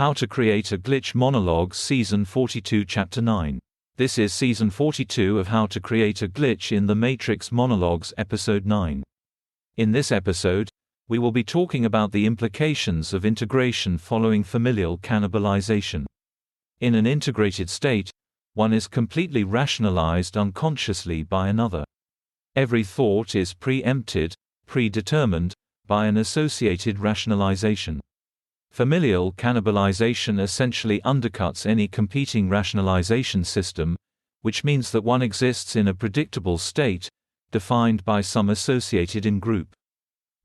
How to Create a Glitch Monologues Season 42 Chapter 9. This is Season 42 of How to Create a Glitch in the Matrix Monologues Episode 9. In this episode, we will be talking about the implications of integration following familial cannibalization. In an integrated state, one is completely rationalized unconsciously by another. Every thought is preempted, predetermined, by an associated rationalization. Familial cannibalization essentially undercuts any competing rationalization system, which means that one exists in a predictable state, defined by some associated in-group.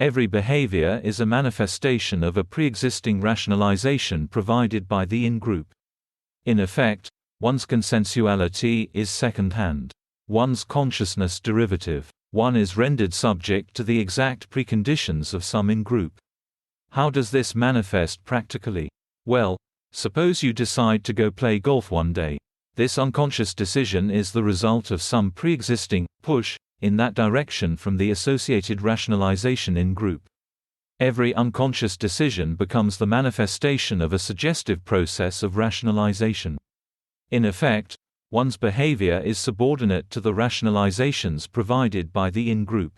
Every behavior is a manifestation of a pre-existing rationalization provided by the in-group. In effect, one's consensuality is second-hand. One's consciousness derivative. One is rendered subject to the exact preconditions of some in-group. How does this manifest practically? Well, suppose you decide to go play golf one day. This unconscious decision is the result of some pre-existing push in that direction from the associated rationalization in group. Every unconscious decision becomes the manifestation of a suggestive process of rationalization. In effect, one's behavior is subordinate to the rationalizations provided by the in-group.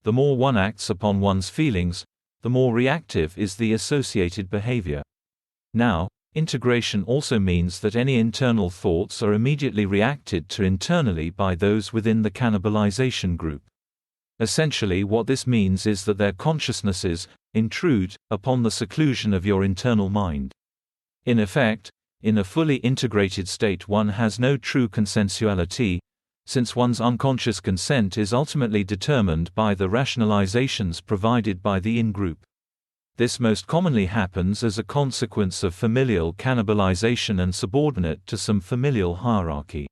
The more one acts upon one's feelings, the more reactive is the associated behavior. Now, integration also means that any internal thoughts are immediately reacted to internally by those within the cannibalization group. Essentially, what this means is that their consciousnesses intrude upon the seclusion of your internal mind. In effect, in a fully integrated state, one has no true consensuality, since one's unconscious consent is ultimately determined by the rationalizations provided by the in-group. This most commonly happens as a consequence of familial cannibalization and subordinate to some familial hierarchy,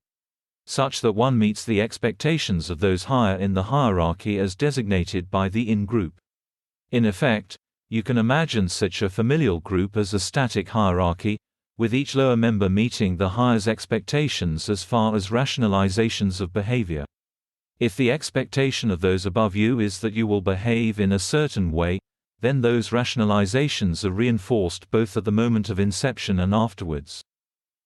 such that one meets the expectations of those higher in the hierarchy as designated by the in-group. In effect, you can imagine such a familial group as a static hierarchy, with each lower member meeting the higher's expectations as far as rationalizations of behavior. If the expectation of those above you is that you will behave in a certain way, then those rationalizations are reinforced both at the moment of inception and afterwards.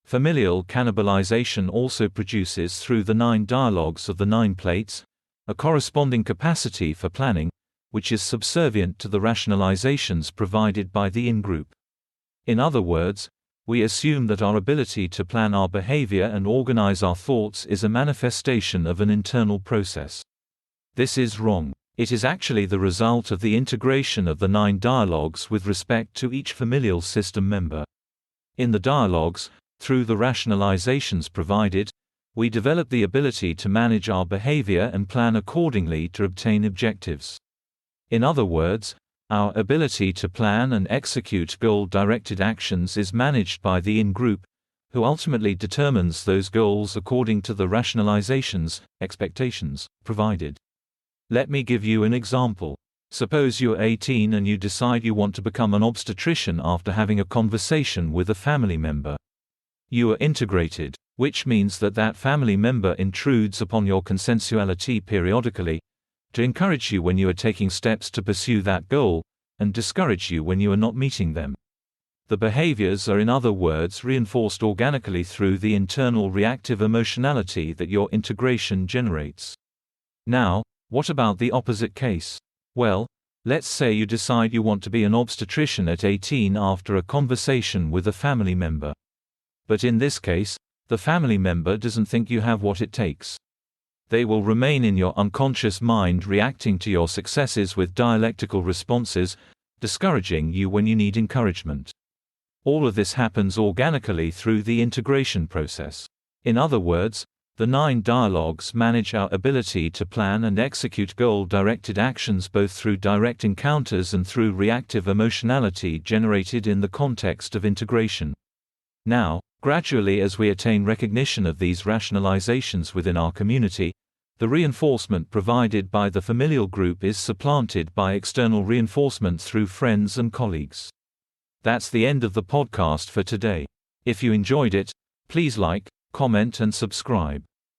Familial cannibalization also produces, through the 9 dialogues of the 9 plates, a corresponding capacity for planning, which is subservient to the rationalizations provided by the in-group. In other words, we assume that our ability to plan our behavior and organize our thoughts is a manifestation of an internal process. This is wrong. It is actually the result of the integration of the 9 dialogues with respect to each familial system member. In the dialogues, through the rationalizations provided, we develop the ability to manage our behavior and plan accordingly to obtain objectives. In other words, our ability to plan and execute goal-directed actions is managed by the in-group, who ultimately determines those goals according to the rationalizations, expectations, provided. Let me give you an example. Suppose you're 18 and you decide you want to become an obstetrician after having a conversation with a family member. You are integrated, which means that that family member intrudes upon your consensuality periodically, to encourage you when you are taking steps to pursue that goal, and discourage you when you are not meeting them. The behaviors are, in other words, reinforced organically through the internal reactive emotionality that your integration generates. Now, what about the opposite case? Well, let's say you decide you want to be an obstetrician at 18 after a conversation with a family member. But in this case, the family member doesn't think you have what it takes. They will remain in your unconscious mind reacting to your successes with dialectical responses, discouraging you when you need encouragement. All of this happens organically through the integration process. In other words, the 9 dialogues manage our ability to plan and execute goal-directed actions both through direct encounters and through reactive emotionality generated in the context of integration. Now, gradually as we attain recognition of these rationalizations within our community, the reinforcement provided by the familial group is supplanted by external reinforcement through friends and colleagues. That's the end of the podcast for today. If you enjoyed it, please like, comment and subscribe.